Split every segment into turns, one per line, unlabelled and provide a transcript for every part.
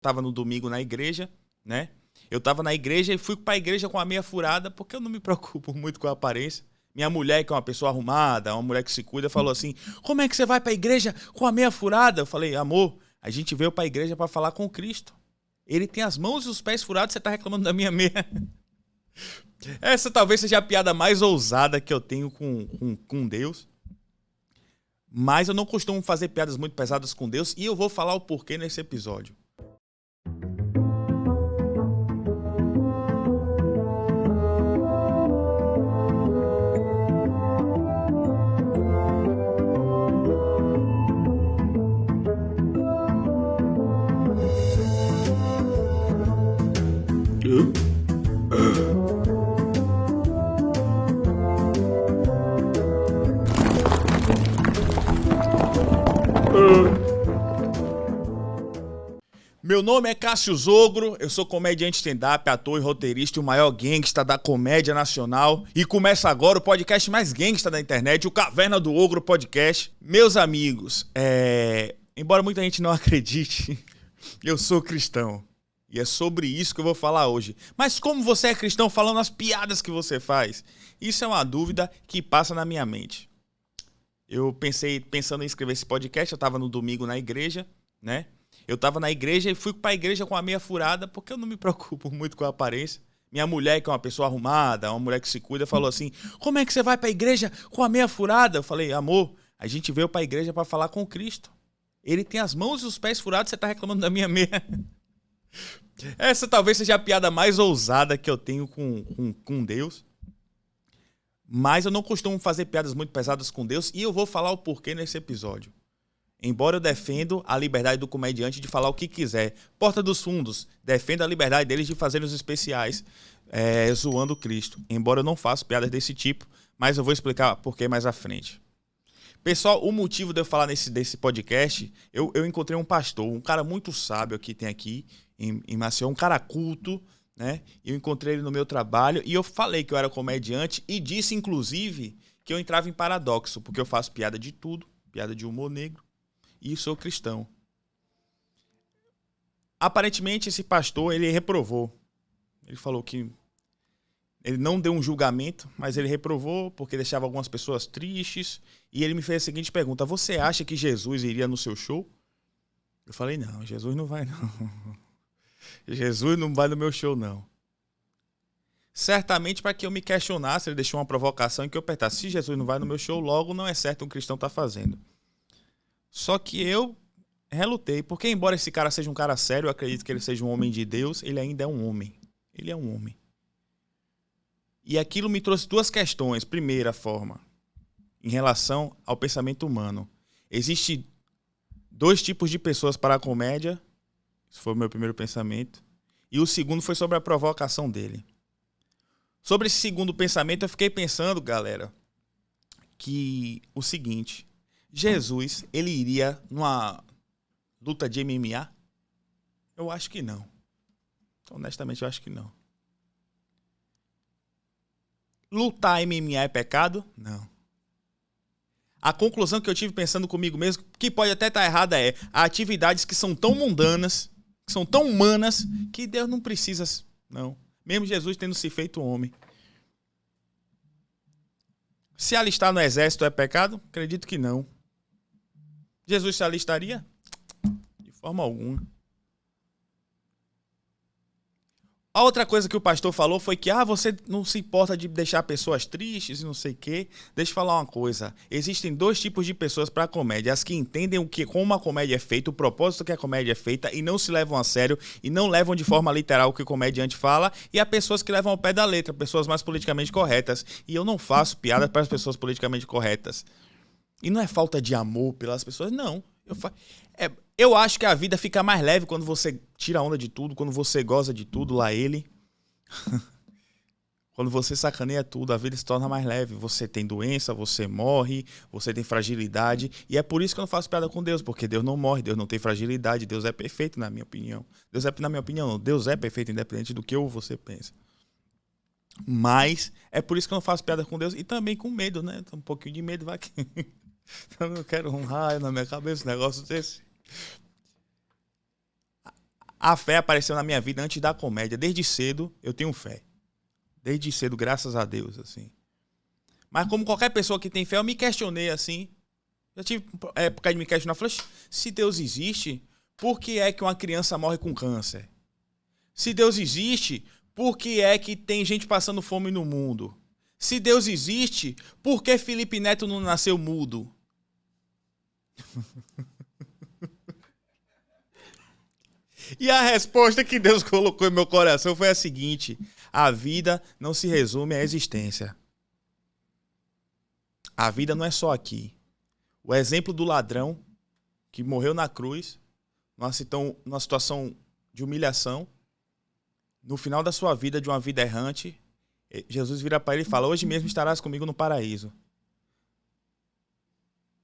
Tava no domingo na igreja, né? Eu tava na igreja e fui pra igreja com a meia furada, porque eu não me preocupo muito com a aparência. Minha mulher, que é uma pessoa arrumada, uma mulher que se cuida, falou assim: como é que você vai pra igreja com a meia furada? Eu falei: amor, a gente veio pra igreja pra falar com Cristo. Ele tem as mãos e os pés furados, você tá reclamando da minha meia. Essa talvez seja a piada mais ousada que eu tenho com Deus. Mas eu não costumo fazer piadas muito pesadas com Deus e eu vou falar o porquê nesse episódio. Meu nome é Cássio Zogro, eu sou comediante stand-up, ator e roteirista e o maior gangsta da comédia nacional. E começa agora o podcast mais gangsta da internet, o Caverna do Ogro Podcast. Meus amigos, embora muita gente não acredite, eu sou cristão. E é sobre isso que eu vou falar hoje. Mas como você é cristão falando as piadas que você faz? Isso é uma dúvida que passa na minha mente. Eu pensando em escrever esse podcast, eu tava no domingo na igreja, né? Eu tava na igreja e fui pra igreja com a meia furada, porque eu não me preocupo muito com a aparência. Minha mulher, que é uma pessoa arrumada, uma mulher que se cuida, falou assim: como é que você vai pra igreja com a meia furada? Eu falei: amor, a gente veio pra igreja pra falar com Cristo. Ele tem as mãos e os pés furados, você tá reclamando da minha meia. Essa talvez seja a piada mais ousada que eu tenho com Deus. Mas eu não costumo fazer piadas muito pesadas com Deus e eu vou falar o porquê nesse episódio. Embora eu defendo a liberdade do comediante de falar o que quiser. Porta dos Fundos, defendo a liberdade deles de fazer os especiais zoando Cristo. Embora eu não faça piadas desse tipo, mas eu vou explicar por que mais à frente. Pessoal, o motivo de eu falar desse podcast, eu encontrei um pastor, um cara muito sábio que tem aqui em Maceió, um cara culto, né? Eu encontrei ele no meu trabalho e eu falei que eu era comediante e disse, inclusive, que eu entrava em paradoxo, porque eu faço piada de tudo, piada de humor negro, e sou cristão. Aparentemente, esse pastor, ele reprovou. Ele falou que ele não deu um julgamento, mas ele reprovou porque deixava algumas pessoas tristes. E ele me fez a seguinte pergunta: você acha que Jesus iria no seu show? Eu falei: não, Jesus não vai não. Jesus não vai no meu show, não. Certamente para que eu me questionasse, ele deixou uma provocação em que eu perguntasse: se Jesus não vai no meu show, logo não é certo um cristão estar fazendo. Só que eu relutei, porque embora esse cara seja um cara sério, eu acredito que ele seja um homem de Deus, ele ainda é um homem. Ele é um homem. E aquilo me trouxe duas questões. Primeira forma, em relação ao pensamento humano. Existem dois tipos de pessoas para a comédia. Esse foi o meu primeiro pensamento. E o segundo foi sobre a provocação dele. Sobre esse segundo pensamento, eu fiquei pensando, galera, que o seguinte: Jesus, ele iria numa luta de MMA? Eu acho que não. Honestamente, eu acho que não. Lutar MMA é pecado? Não. A conclusão que eu tive pensando comigo mesmo, que pode até estar errada, é: há atividades que são tão mundanas, que são tão humanas, que Deus não precisa, não. Mesmo Jesus tendo se feito homem. Se alistar no exército é pecado? Acredito que não. Jesus se alistaria? De forma alguma. A outra coisa que o pastor falou foi que você não se importa de deixar pessoas tristes e não sei o quê. Deixa eu falar uma coisa. Existem dois tipos de pessoas para a comédia. As que entendem como a comédia é feita, o propósito que a comédia é feita e não se levam a sério e não levam de forma literal o que o comediante fala. E há pessoas que levam ao pé da letra, pessoas mais politicamente corretas. E eu não faço piada para as pessoas politicamente corretas. E não é falta de amor pelas pessoas, não. Eu acho que a vida fica mais leve quando você tira onda de tudo, quando você goza de tudo, lá ele. Quando você sacaneia tudo, a vida se torna mais leve. Você tem doença, você morre, você tem fragilidade. E é por isso que eu não faço piada com Deus, porque Deus não morre, Deus não tem fragilidade, Deus é perfeito, na minha opinião. Deus é perfeito, independente do que eu ou você pensa. Mas é por isso que eu não faço piada com Deus e também com medo, né? Um pouquinho de medo vai que... Eu não quero um raio na minha cabeça, um negócio desse. A fé apareceu na minha vida antes da comédia. Desde cedo eu tenho fé. Desde cedo, graças a Deus, assim. Mas como qualquer pessoa que tem fé, eu me questionei, assim. Eu tive época de me questionar. Falei, se Deus existe, por que é que uma criança morre com câncer? Se Deus existe, por que é que tem gente passando fome no mundo? Se Deus existe, por que Felipe Neto não nasceu mudo? E a resposta que Deus colocou em meu coração foi a seguinte: a vida não se resume à existência. A vida não é só aqui. O exemplo do ladrão que morreu na cruz, numa situação de humilhação, no final da sua vida, de uma vida errante, Jesus vira para ele e fala: hoje mesmo estarás comigo no paraíso.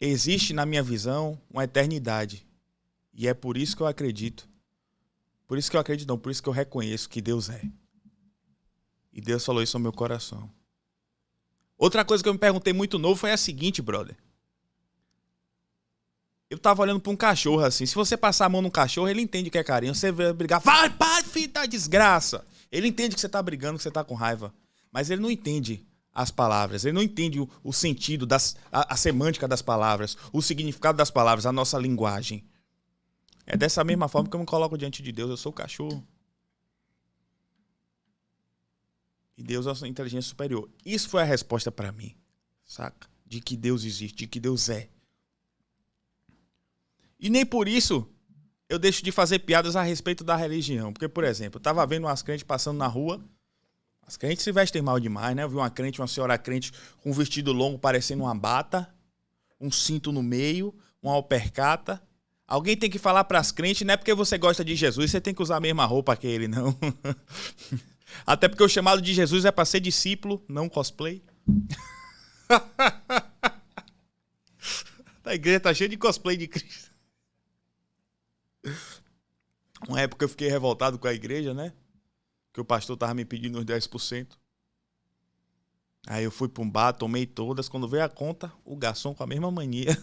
Existe na minha visão uma eternidade. E é por isso que eu acredito. Por isso que eu acredito, não, por isso que eu reconheço que Deus é. E Deus falou isso no meu coração. Outra coisa que eu me perguntei muito novo foi a seguinte, brother. Eu tava olhando pra um cachorro assim. Se você passar a mão no cachorro, ele entende que é carinho. Você vai brigar, vai, para, filho da desgraça. Ele entende que você tá brigando, que você tá com raiva. Mas ele não entende as palavras. Ele não entende o sentido, a semântica das palavras, o significado das palavras, a nossa linguagem. É dessa mesma forma que eu me coloco diante de Deus. Eu sou o cachorro. E Deus é uma inteligência superior. Isso foi a resposta pra mim. Saca? De que Deus existe, de que Deus é. E nem por isso eu deixo de fazer piadas a respeito da religião. Porque, por exemplo, eu tava vendo umas crentes passando na rua. As crentes se vestem mal demais, né? Eu vi uma senhora crente com um vestido longo parecendo uma bata, um cinto no meio, uma alpercata. Alguém tem que falar para as crentes, não é porque você gosta de Jesus, você tem que usar a mesma roupa que ele, não. Até porque o chamado de Jesus é para ser discípulo, não cosplay. A igreja tá cheia de cosplay de Cristo. Uma época eu fiquei revoltado com a igreja, né? Que o pastor tava me pedindo uns 10%. Aí eu fui para um bar, tomei todas. Quando veio a conta, o garçom com a mesma mania.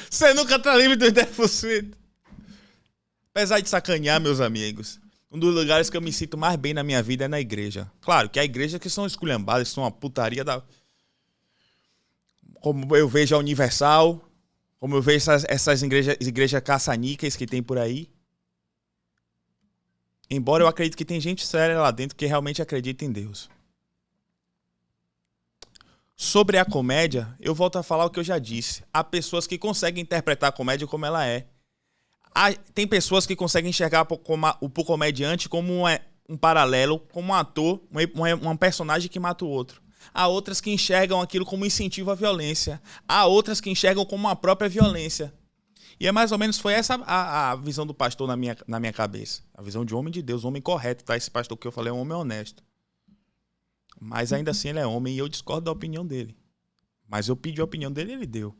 Você nunca tá livre dos 10%. Apesar de sacanear, meus amigos, um dos lugares que eu me sinto mais bem na minha vida é na igreja. Claro que há igrejas que são esculhambadas, que são uma putaria da... Como eu vejo a Universal, como eu vejo essas igrejas caça-níqueis que tem por aí. Embora eu acredite que tem gente séria lá dentro que realmente acredita em Deus. Sobre a comédia, eu volto a falar o que eu já disse. Há pessoas que conseguem interpretar a comédia como ela é. Tem pessoas que conseguem enxergar o comediante como um paralelo, como um ator, um personagem que mata o outro. Há outras que enxergam aquilo como incentivo à violência. Há outras que enxergam como uma própria violência. E é mais ou menos foi essa a visão do pastor na minha cabeça. A visão de homem de Deus, homem correto, tá? Esse pastor que eu falei é um homem honesto. Mas ainda assim ele é homem e eu discordo da opinião dele. Mas eu pedi a opinião dele e ele deu.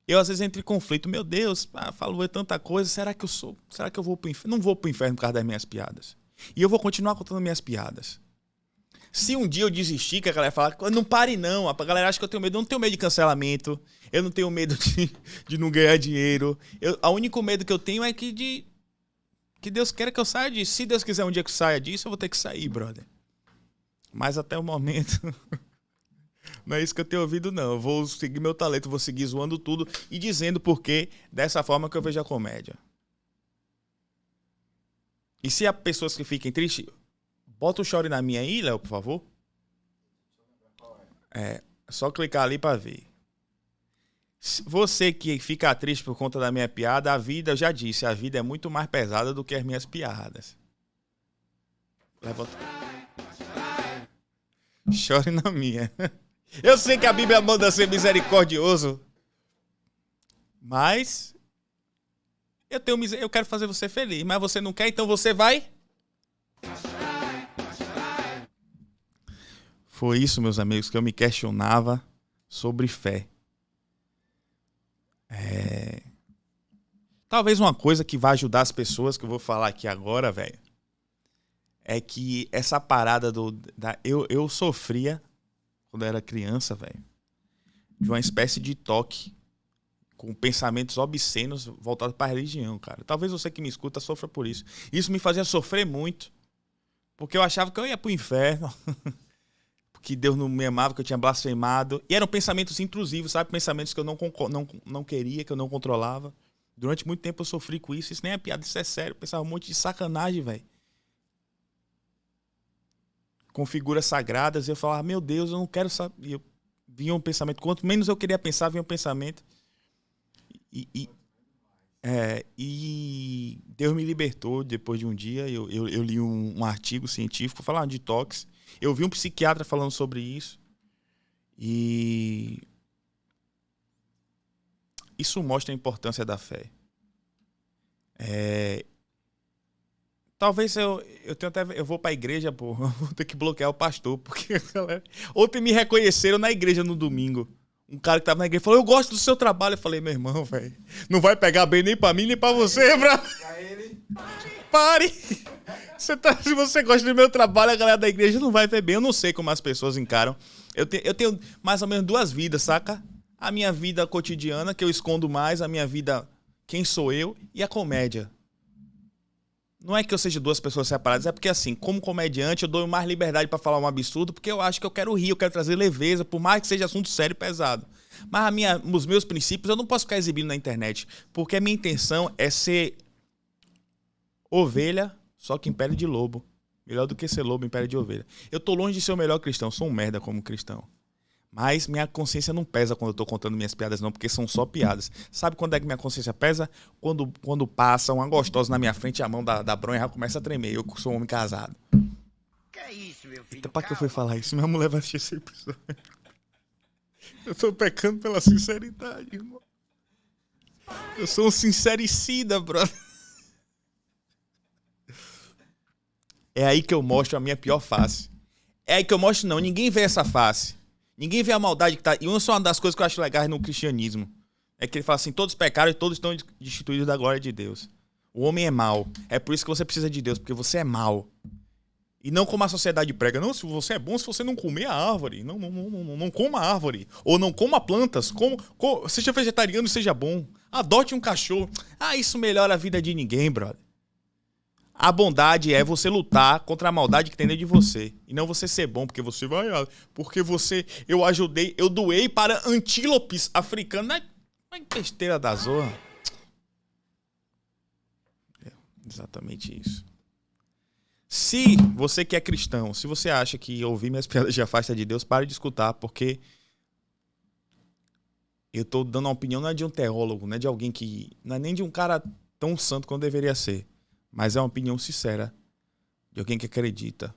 Eu às vezes entro em conflito. Meu Deus, falou tanta coisa. Será que eu vou pro inferno? Não vou pro inferno por causa das minhas piadas. E eu vou continuar contando minhas piadas. Se um dia eu desistir, que a galera fala, não pare não. A galera acha que eu tenho medo. Eu não tenho medo de cancelamento. Eu não tenho medo de não ganhar dinheiro. O único medo que eu tenho é que Deus queira que eu saia disso. Se Deus quiser um dia que eu saia disso, eu vou ter que sair, brother. Mas até o momento, não é isso que eu tenho ouvido, não. Eu vou seguir meu talento, vou seguir zoando tudo e dizendo porque dessa forma que eu vejo a comédia. E se há pessoas que fiquem tristes, bota o chore na minha aí, Léo, por favor. É só clicar ali para ver. Você que fica triste por conta da minha piada, a vida, eu já disse, a vida é muito mais pesada do que as minhas piadas. Chore na minha. Eu sei que a Bíblia manda ser misericordioso, mas eu quero fazer você feliz. Mas você não quer, então você vai. Foi isso, meus amigos, que eu me questionava sobre fé. Talvez uma coisa que vai ajudar as pessoas, que eu vou falar aqui agora, velho, é que essa parada eu sofria, quando eu era criança, velho, de uma espécie de toque com pensamentos obscenos voltados para a religião, cara. Talvez você que me escuta sofra por isso. Isso me fazia sofrer muito, porque eu achava que eu ia pro inferno, que Deus não me amava, que eu tinha blasfemado. E eram pensamentos intrusivos, sabe? Pensamentos que eu não queria, que eu não controlava. Durante muito tempo eu sofri com isso. Isso nem é piada, isso é sério. Eu pensava um monte de sacanagem, velho. Com figuras sagradas. Eu falava, meu Deus, eu não quero saber. E eu vinha um pensamento. Quanto menos eu queria pensar, vinha um pensamento. E Deus me libertou depois de um dia. Eu li um artigo científico falando de detox. Eu vi um psiquiatra falando sobre isso. E isso mostra a importância da fé. Talvez eu vou pra igreja, pô. Vou ter que bloquear o pastor, porque ontem me reconheceram na igreja no domingo. Um cara que tava na igreja falou, eu gosto do seu trabalho. Eu falei, meu irmão, velho, não vai pegar bem nem pra mim, nem pra você, bro. Pare! Se você gosta do meu trabalho, a galera da igreja não vai ver bem. Eu não sei como as pessoas encaram. Eu tenho mais ou menos 2 vidas, saca? A minha vida cotidiana, que eu escondo mais, a minha vida, quem sou eu, e a comédia. Não é que eu seja 2 pessoas separadas, é porque assim, como comediante, eu dou mais liberdade pra falar um absurdo, porque eu acho que eu quero rir, eu quero trazer leveza, por mais que seja assunto sério e pesado. Mas os meus princípios eu não posso ficar exibindo na internet, porque a minha intenção é ser ovelha, só que em pele de lobo. Melhor do que ser lobo em pele de ovelha. Eu tô longe de ser o melhor cristão, sou um merda como cristão. Mas minha consciência não pesa quando eu tô contando minhas piadas não, porque são só piadas. Sabe quando é que minha consciência pesa? Quando passa uma gostosa na minha frente, a mão da bronha já começa a tremer. Eu sou um homem casado.
Que é isso, meu filho?
Eita, pra que eu fui falar isso? Minha mulher vai assistir esse episódio. Eu tô pecando pela sinceridade, irmão. Eu sou um sincericida, brother. É aí que eu mostro a minha pior face. É aí que eu mostro, não. Ninguém vê essa face. Ninguém vê a maldade que tá... E isso é uma das coisas que eu acho legais no cristianismo. É que ele fala assim, todos pecaram e todos estão destituídos da glória de Deus. O homem é mau. É por isso que você precisa de Deus, porque você é mau. E não como a sociedade prega. Não, se você é bom, se você não comer a árvore. Não coma a árvore. Ou não coma plantas. Seja vegetariano e seja bom. Adote um cachorro. Isso melhora a vida de ninguém, brother. A bondade é você lutar contra a maldade que tem dentro de você. E não você ser bom, porque você vai... Porque eu ajudei, eu doei para antílopes africanos. Mas besteira da zorra. É exatamente isso. Se você que é cristão, se você acha que ouvir minhas piadas de afasta de Deus, pare de escutar, porque eu tô dando uma opinião, não é de um teólogo, não é de alguém que... Não é nem de um cara tão santo quanto deveria ser. Mas é uma opinião sincera de alguém que acredita.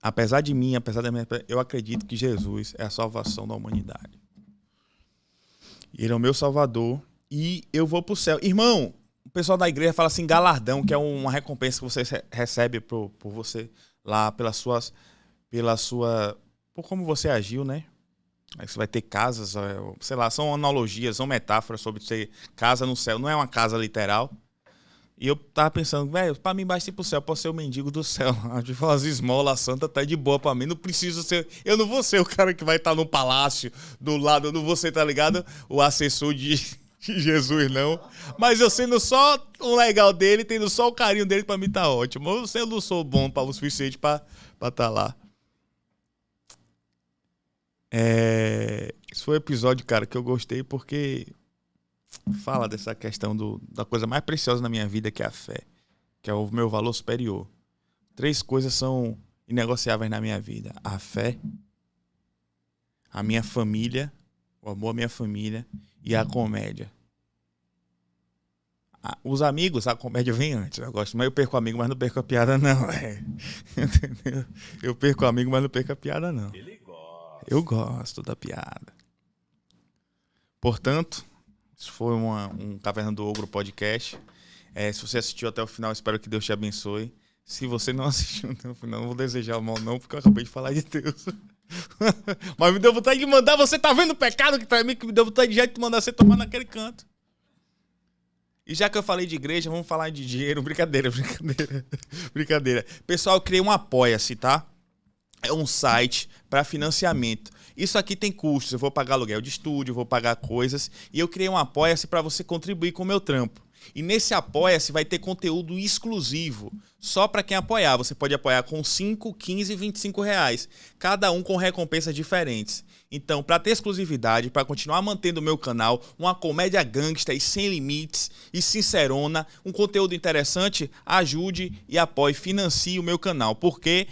Apesar de mim, apesar da minha... Eu acredito que Jesus é a salvação da humanidade. Ele é o meu salvador e eu vou pro céu. Irmão, o pessoal da igreja fala assim, galardão, que é uma recompensa que você recebe por você lá, por como você agiu, né? Aí você vai ter casas, sei lá, são analogias, são metáforas sobre ser casa no céu. Não é uma casa literal. E eu tava pensando, velho, pra mim basta ir pro céu, eu posso ser o mendigo do céu. De falar as esmolas santa tá de boa pra mim, não preciso ser... Eu não vou ser o cara que vai estar no palácio do lado, eu não vou ser, tá ligado? O assessor de Jesus, não. Mas eu sendo só o legal dele, tendo só o carinho dele, pra mim tá ótimo. Eu não sou bom para o suficiente pra tá lá. Esse foi um episódio, cara, que eu gostei porque... Fala dessa questão da coisa mais preciosa na minha vida, que é a fé. Que é o meu valor superior. 3 coisas são inegociáveis na minha vida. A fé, a minha família, o amor à minha família e a comédia. Os amigos, a comédia vem antes. Eu gosto, mas eu perco amigo, mas não perco a piada, não. Entendeu? Eu perco amigo, mas não perco a piada, não.
Ele gosta.
Eu gosto da piada. Portanto... Isso foi um Caverna do Ogro podcast. Se você assistiu até o final, espero que Deus te abençoe. Se você não assistiu até o final, não vou desejar o mal não, porque eu acabei de falar de Deus. Mas me deu vontade de mandar, você tá vendo o pecado que tá em mim, que me deu vontade de mandar você tomar naquele canto. E já que eu falei de igreja, vamos falar de dinheiro. Brincadeira. Pessoal, eu criei um Apoia-se, tá? é um site para financiamento. Isso aqui tem custos, eu vou pagar aluguel de estúdio, vou pagar coisas, e eu criei um Apoia-se para você contribuir com o meu trampo. E nesse Apoia-se vai ter conteúdo exclusivo, só para quem apoiar. Você pode apoiar com 5, 15 e 25 reais, cada um com recompensas diferentes. Então, para ter exclusividade, para continuar mantendo o meu canal, uma comédia gangsta e sem limites e sincerona, um conteúdo interessante, ajude e apoie, financie o meu canal. Porque,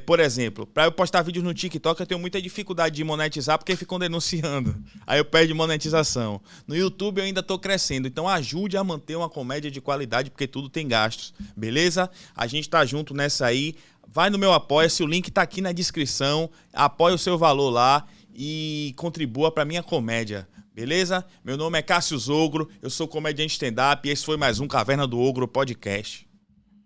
por exemplo, para eu postar vídeos no TikTok, eu tenho muita dificuldade de monetizar porque ficam denunciando. Aí eu perdo monetização. No YouTube eu ainda estou crescendo, então ajude a manter uma comédia de qualidade, porque tudo tem gastos, beleza? A gente tá junto nessa aí. Vai no meu Apoia-se, o link tá aqui na descrição. Apoie o seu valor lá e contribua para minha comédia, beleza? Meu nome é Cássio Zogro, eu sou comediante stand-up e esse foi mais um Caverna do Ogro Podcast.